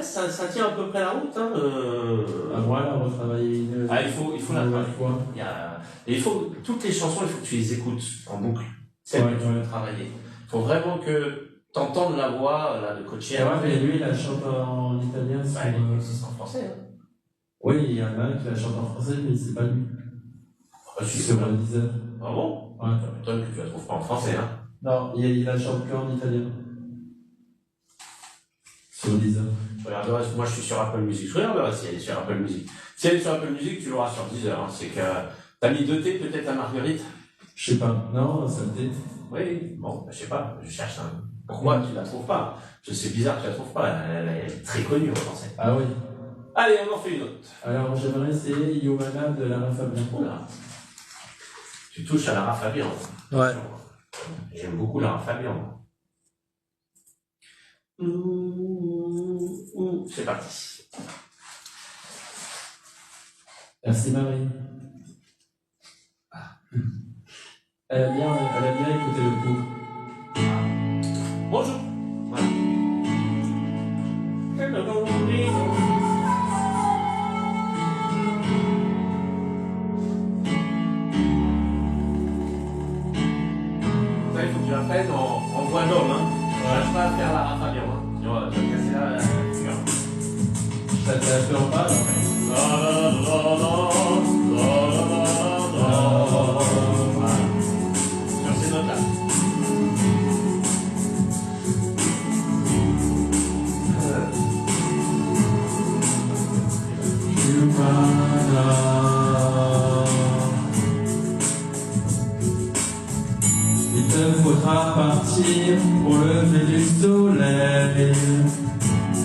ça tient à peu près la route. Hein, Voilà, retravailler une. Ah, il faut la fois. Et toutes les chansons, il faut que tu les écoutes en boucle. C'est que tu veux travailler. Il faut vraiment que tu entendes la voix là, de Coachella. Ouais, mais lui, il la chante en italien. C'est en français. Hein. Oui, il y en a un qui la chante en français, mais c'est pas lui. C'est sur le Deezer. Ah bon? Ouais. Ça m'étonne que tu la trouves pas en français. Hein. Non, il la chante qu'en italien. Sur Deezer. Moi, je suis sur Apple Music. Je regarderai si elle est sur Apple Music. Si elle est sur Apple Music, tu l'auras sur Deezer. Hein. C'est que t'as mis 2 T peut-être à Marguerite. Je sais pas. Non, ça T. Oui, bon, je sais pas. Je cherche un. Pourquoi tu la trouves pas? C'est bizarre que tu la trouves pas. Elle est très connue en français. Ah oui. Allez, on en fait une autre. Alors, j'aimerais essayer Yomana de Lara Fabian. Voilà. Tu touches à Lara Fabian. Ouais. J'aime beaucoup Lara Fabian. C'est parti. Merci Marie. Elle a bien écouté le cours. Bonjour. Voilà. Ça, il faut que tu l'apprennes en voix d'homme. Hein. Je cherche pas à faire Lara Fabian. Hein. Tu vas casser la figure. Ça te fait un peu en bas, Voilà. Sur ces notes-là. Il te faudra partir pour lever du soleil,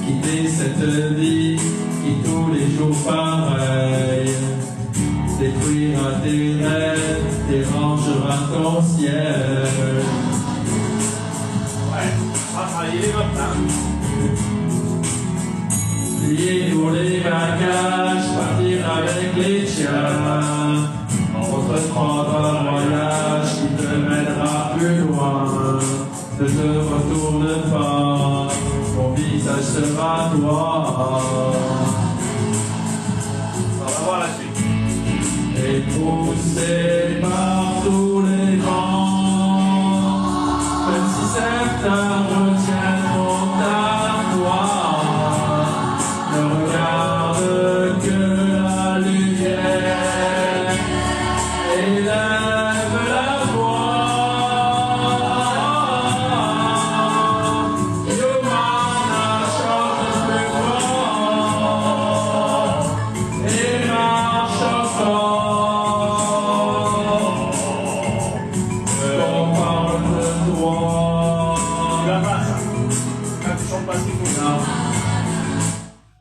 quitter cette vie qui tous les jours pareil, détruira tes rêves, dérangera ton ciel. Ouais, on va travailler les notes là. Plier pour les bagages, partir avec les tiens, entreprendre un voyage qui te mènera plus loin. Ne te retourne pas, mon visage sera toi. On va voir la suite. Et poussé par tous les vents, même si certains retiennent ta voix, ne regarde que la lumière et lève la voix. Yomana chante plus fort et marche encore. On parle de toi. Tu vas pas ça. Quand tu chantes pas ce qu'il faut. Non.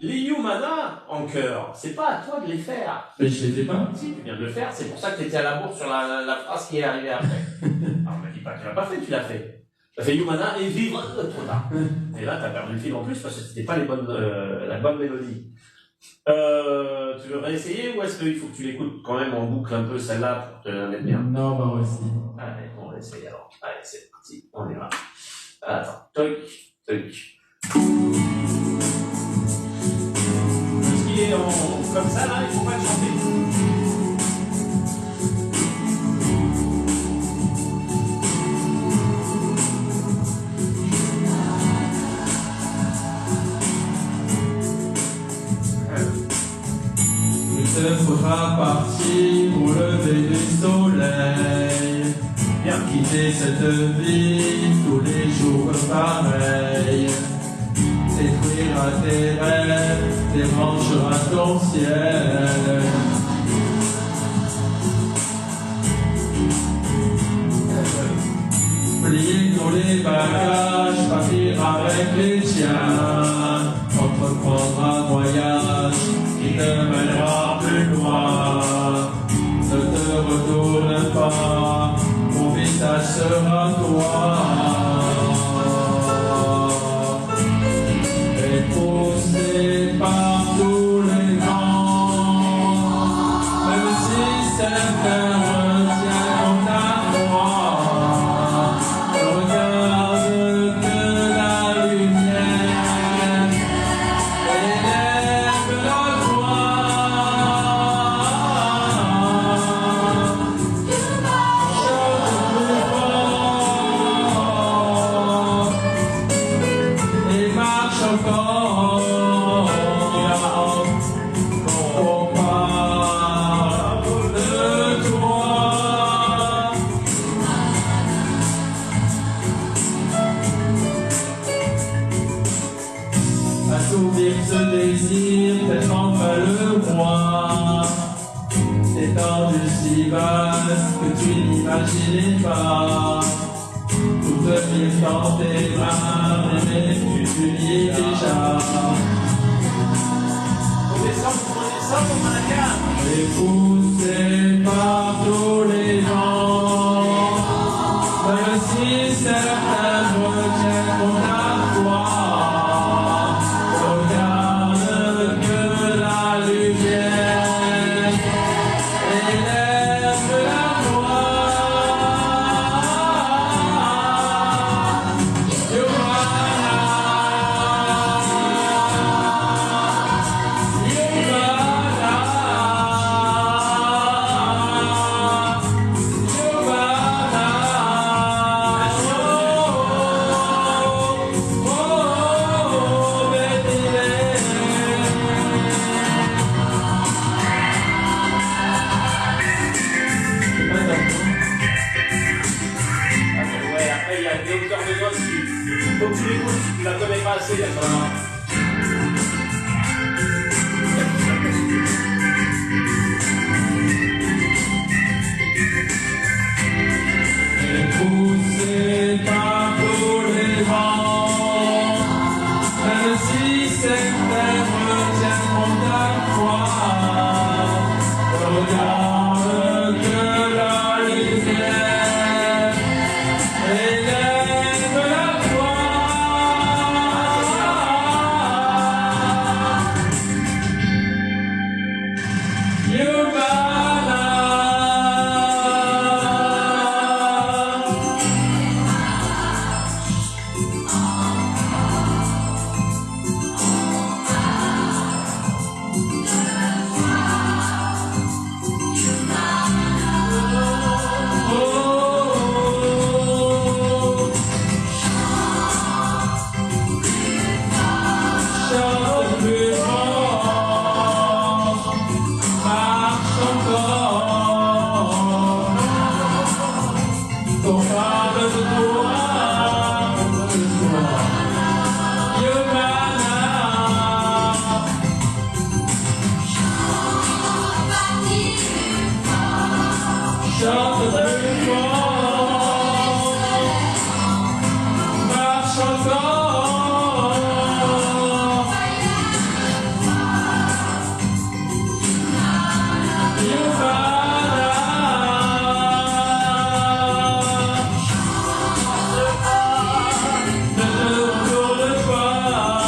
Les Yomana en chœur, c'est pas à toi de les faire. Mais je l'étais pas. Si, tu viens de le faire, c'est pour ça que tu étais à la bourre sur la phrase qui est arrivée après. Alors, on m'a dit pas que tu l'as pas fait, tu l'as fait. Tu as fait Yomana et vivre trop tard. Et là, tu as perdu le fil en plus parce que c'était pas la bonne mélodie. Tu veux réessayer ou est-ce qu'il faut que tu l'écoutes quand même en boucle un peu celle-là pour te la mettre bien? Non, bah ouais, si. Allez, on va essayer alors. Allez, c'est parti, on y va. Attends, toc, toc. Ce qui est comme ça là, il faut pas le chanter. Il te faudra partir pour lever du soleil, Bien. quitter cette vie tous les jours pareil, détruira tes rêves, dérangera ton ciel. Plier tous les bagages, partir avec les tiens, entreprendre un voyage qui te mènera plus loin. Ne te retourne pas, mon visage sera toi. Et poussé par tous les vents, même si certains retiennent ta voix, ne regarde que la lumière assouvir ce désir, peut-être enfin le voir. Étendu si vaste que tu n'imaginais pas. Tout tenir dans tes mains, mais tu y es déjà. Faut descendre, mon Malaka. Et poussé par tous les vents, même si certains retiennent ton foi, regarde que la lumière élève la voix. Faut que tu l'écoutes, tu la connais pas assez, d'accord. Et poussé par tous les vents, même si certains retiennent ta foi, regarde que la lumière élève la voix. Chante plus fort, marche encore. Ne te retourne pas,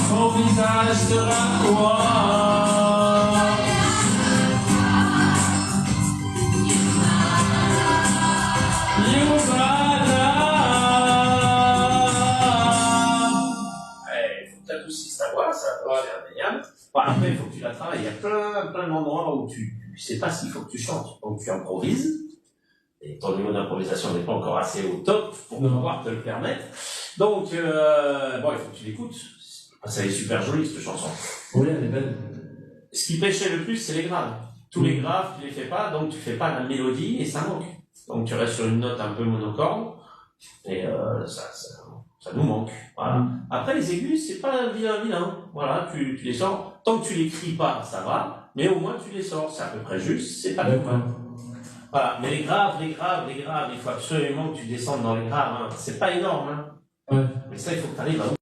son visage sera toi. Après, il faut que tu la travailles. Il y a plein d'endroits où tu sais pas s'il faut que tu chantes. Donc, tu improvises. Et ton niveau d'improvisation n'est pas encore assez au top pour pouvoir te le permettre. Donc, bon, il faut que tu l'écoutes. Ça est super joli, cette chanson. Oui, elle est belle. Ce qui pêchait le plus, c'est les graves. Tous les graves, tu les fais pas, donc tu fais pas la mélodie et ça manque. Donc, tu restes sur une note un peu monocorde. Et ça nous manque. Voilà. Après, les aigus, c'est pas vilain. Voilà, tu les sors. Tant que tu l'écris pas, ça va. Mais au moins, tu les sors. C'est à peu près juste. C'est pas tout mal. Voilà. Mais les graves, il faut absolument que tu descendes dans les graves. Hein. C'est pas énorme. Hein. Ouais. Mais ça, il faut que tu arrives à